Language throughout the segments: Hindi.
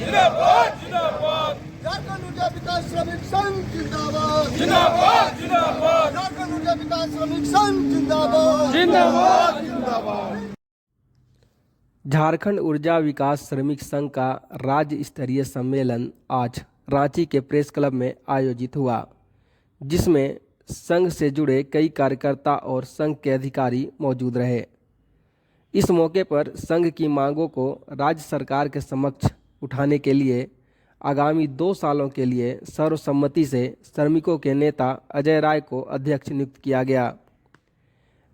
जिंदाबाद जिंदाबाद झारखंड ऊर्जा विकास श्रमिक संघ जिंदाबाद जिंदाबाद जिंदाबाद झारखंड ऊर्जा विकास श्रमिक संघ जिंदाबाद जिंदाबाद जिंदाबाद। झारखंड ऊर्जा विकास श्रमिक संघ का राज्य स्तरीय सम्मेलन आज रांची के प्रेस क्लब में आयोजित हुआ, जिसमें संघ से जुड़े कई कार्यकर्ता और संघ के अधिकारी मौजूद रहे। इस मौके पर संघ की मांगों को राज्य सरकार के समक्ष उठाने के लिए आगामी 2 सालों के लिए सर्वसम्मति से श्रमिकों के नेता अजय राय को अध्यक्ष नियुक्त किया गया।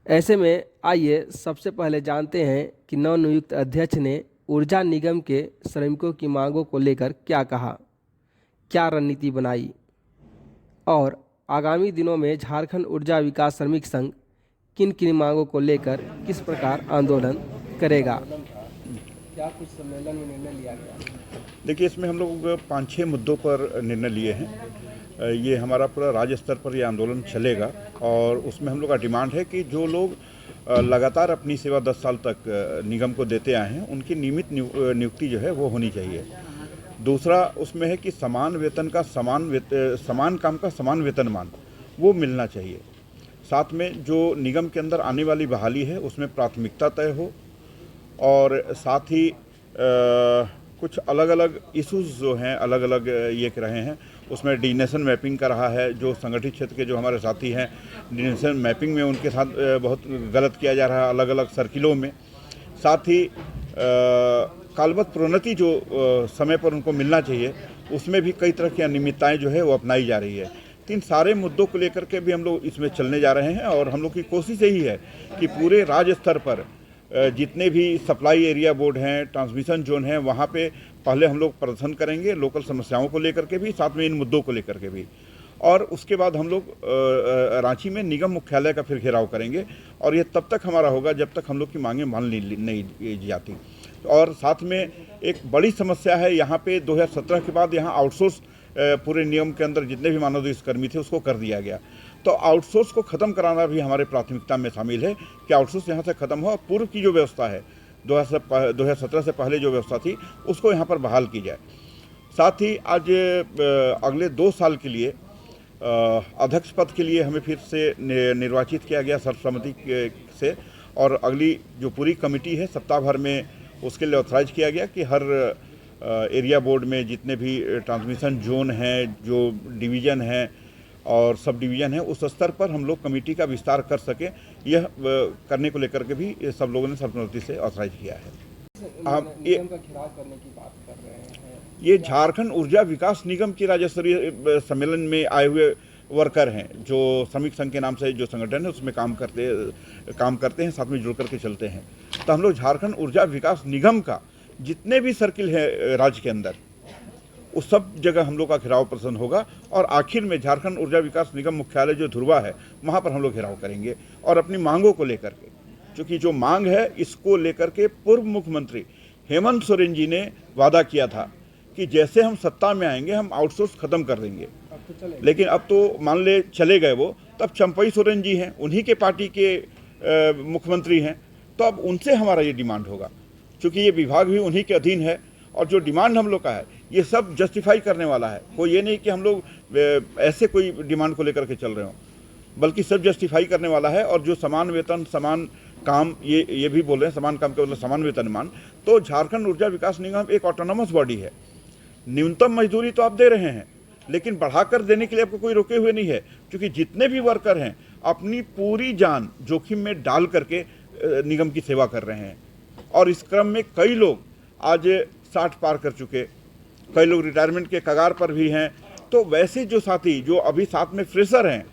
ऐसे में आइए सबसे पहले जानते हैं कि नवनियुक्त अध्यक्ष ने ऊर्जा निगम के श्रमिकों की मांगों को लेकर क्या कहा, क्या रणनीति बनाई और आगामी दिनों में झारखंड ऊर्जा विकास श्रमिक संघ किन किन मांगों को लेकर किस प्रकार आंदोलन करेगा। क्या कुछ सम्मेलन में निर्णय लिया गया? देखिए, इसमें हम लोग 5-6 मुद्दों पर निर्णय लिए हैं। ये हमारा पूरा राज्य स्तर पर ये आंदोलन चलेगा और उसमें हम लोग का डिमांड है कि जो लोग लगातार अपनी सेवा 10 साल तक निगम को देते आए हैं, उनकी नियमित नियुक्ति जो है वो होनी चाहिए। दूसरा उसमें है कि समान वेतन का समान काम का समान वेतनमान वो मिलना चाहिए। साथ में जो निगम के अंदर आने वाली बहाली है उसमें प्राथमिकता तय हो और साथ ही कुछ अलग अलग इश्यूज जो हैं अलग अलग ये कर रहे हैं, उसमें डिनेशन मैपिंग का रहा है। जो संगठित क्षेत्र के जो हमारे साथी हैं, डिनेशन मैपिंग में उनके साथ बहुत गलत किया जा रहा है अलग अलग सर्किलों में। साथ ही कालबद्ध प्रोन्नति जो समय पर उनको मिलना चाहिए, उसमें भी कई तरह की अनियमितताएं जो है वो अपनाई जा रही है। इन सारे मुद्दों को लेकर के भी हम लोग इसमें चलने जा रहे हैं और हम लोग की कोशिश यही है कि पूरे राज्य स्तर पर जितने भी सप्लाई एरिया बोर्ड हैं, ट्रांसमिशन जोन हैं, वहाँ पे पहले हम लोग प्रदर्शन करेंगे लोकल समस्याओं को लेकर के भी, साथ में इन मुद्दों को लेकर के भी। और उसके बाद हम लोग रांची में निगम मुख्यालय का फिर घेराव करेंगे और ये तब तक हमारा होगा जब तक हम लोग की मांगें मान नहीं जाती। और साथ में एक बड़ी समस्या है यहाँ पे 2017 के बाद यहाँ आउटसोर्स पूरे नियम के अंदर जितने भी मानव कर्मी थे उसको कर दिया गया। तो आउटसोर्स को ख़त्म कराना भी हमारे प्राथमिकता में शामिल है कि आउटसोर्स यहाँ से ख़त्म हो और पूर्व की जो व्यवस्था है 2017 से पहले जो व्यवस्था थी उसको यहाँ पर बहाल की जाए। साथ ही आज अगले 2 साल के लिए अध्यक्ष पद के लिए हमें फिर से निर्वाचित किया गया सर्वसम्मति से और अगली जो पूरी कमेटी है सप्ताह भर में उसके लिए ऑथराइज किया गया कि हर एरिया बोर्ड में जितने भी ट्रांसमिशन जोन हैं, जो डिवीज़न हैं और सब डिवीज़न है, उस स्तर पर हम लोग कमेटी का विस्तार कर सकें, यह करने को लेकर के भी सब लोगों ने सर्वसम्मति से ऑथराइज किया है। आप निगम का घेराव करने की बात कर रहे हैं। ये झारखंड ऊर्जा विकास निगम की राज्य स्तरीय सम्मेलन में आए हुए वर्कर हैं जो श्रमिक संघ के नाम से जो संगठन है उसमें काम करते हैं, साथ में जुड़ करके चलते हैं। तो हम लोग झारखंड ऊर्जा विकास निगम का जितने भी सर्किल है राज्य के अंदर उस सब जगह हम लोग का घेराव प्रदर्शन होगा और आखिर में झारखंड ऊर्जा विकास निगम मुख्यालय जो धुरवा है वहाँ पर हम लोग घेराव करेंगे और अपनी मांगों को लेकर के, क्योंकि जो मांग है इसको लेकर के पूर्व मुख्यमंत्री हेमंत सोरेन जी ने वादा किया था कि जैसे हम सत्ता में आएंगे हम आउटसोर्स खत्म कर देंगे। लेकिन अब तो मान ले चले गए वो, तब चंपई सोरेन जी हैं, उन्हीं के पार्टी के मुख्यमंत्री हैं, तो अब उनसे हमारा ये डिमांड होगा क्योंकि ये विभाग भी उन्हीं के अधीन है और जो डिमांड हम लोग का है ये सब जस्टिफाई करने वाला है। कोई ये नहीं कि हम लोग ऐसे कोई डिमांड को लेकर के चल रहे हों, बल्कि सब जस्टिफाई करने वाला है। और जो समान वेतन समान काम ये भी बोल रहे हैं, समान काम के मतलब समान वेतनमान। तो झारखंड ऊर्जा विकास निगम एक ऑटोनोमस बॉडी है। न्यूनतम मजदूरी तो आप दे रहे हैं लेकिन बढ़ाकर देने के लिए आपको कोई रोके हुए नहीं है, क्योंकि जितने भी वर्कर हैं अपनी पूरी जान जोखिम में डाल करके निगम की सेवा कर रहे हैं और इस क्रम में कई लोग आज 60 पार कर चुके, कई लोग रिटायरमेंट के कगार पर भी हैं। तो वैसे जो साथी जो अभी साथ में फ्रेशर हैं,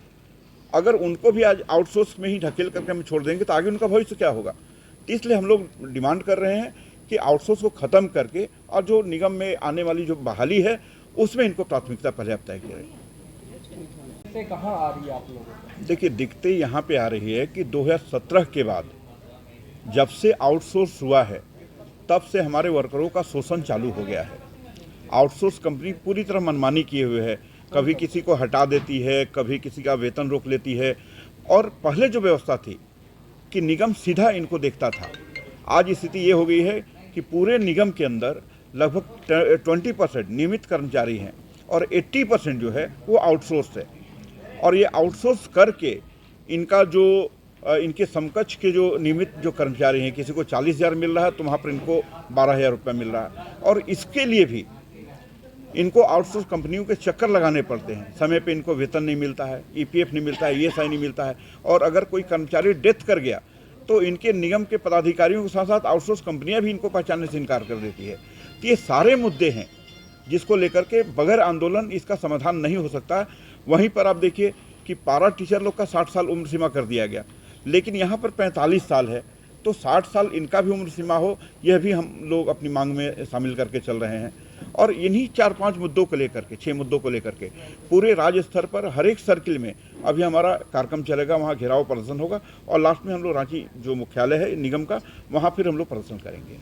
अगर उनको भी आज आउटसोर्स में ही ढकेल करके हम छोड़ देंगे तो आगे उनका भविष्य क्या होगा। तो इसलिए हम लोग डिमांड कर रहे हैं कि आउटसोर्स को ख़त्म करके और जो निगम में आने वाली जो बहाली है उसमें इनको प्राथमिकता पहले आप तय करें। कहाँ आ रही है आप लोगों को? देखिए, दिक्कतें यहाँ पे आ रही है कि 2017 के बाद जब से आउटसोर्स हुआ है तब से हमारे वर्करों का शोषण चालू हो गया है। आउटसोर्स कंपनी पूरी तरह मनमानी किए हुए है, कभी किसी को हटा देती है, कभी किसी का वेतन रोक लेती है। और पहले जो व्यवस्था थी कि निगम सीधा इनको देखता था, आज स्थिति ये हो गई है कि पूरे निगम के अंदर लगभग 20% नियमित कर्मचारी हैं और 80% जो है वो आउटसोर्स है। और ये आउटसोर्स करके इनका जो इनके समकक्ष के जो नियमित जो कर्मचारी हैं, किसी को 40,000 मिल रहा है तो वहाँ पर इनको 12,000 रुपये मिल रहा है। और इसके लिए भी इनको आउटसोर्स कंपनियों के चक्कर लगाने पड़ते हैं। समय पे इनको वेतन नहीं मिलता है, ईपीएफ नहीं मिलता है, ईएसआई नहीं मिलता है। और अगर कोई कर्मचारी डेथ कर गया तो इनके निगम के पदाधिकारियों के साथ साथ आउटसोर्स कंपनियां भी इनको पहचानने से इनकार कर देती है। तो ये सारे मुद्दे हैं जिसको लेकर के बगैर आंदोलन इसका समाधान नहीं हो सकता। वहीं पर आप देखिए कि पारा टीचर लोग का 60 साल उम्र सीमा कर दिया गया, लेकिन यहाँ पर 45 साल है, तो 60 साल इनका भी उम्र सीमा हो, यह भी हम लोग अपनी मांग में शामिल करके चल रहे हैं। और इन्हीं 4-5 मुद्दों को लेकर के, 6 मुद्दों को लेकर के पूरे राज्य स्तर पर हर एक सर्किल में अभी हमारा कार्यक्रम चलेगा, वहाँ घेराव प्रदर्शन होगा और लास्ट में हम लोग रांची जो मुख्यालय है निगम का, वहाँ फिर हम लोग प्रदर्शन करेंगे।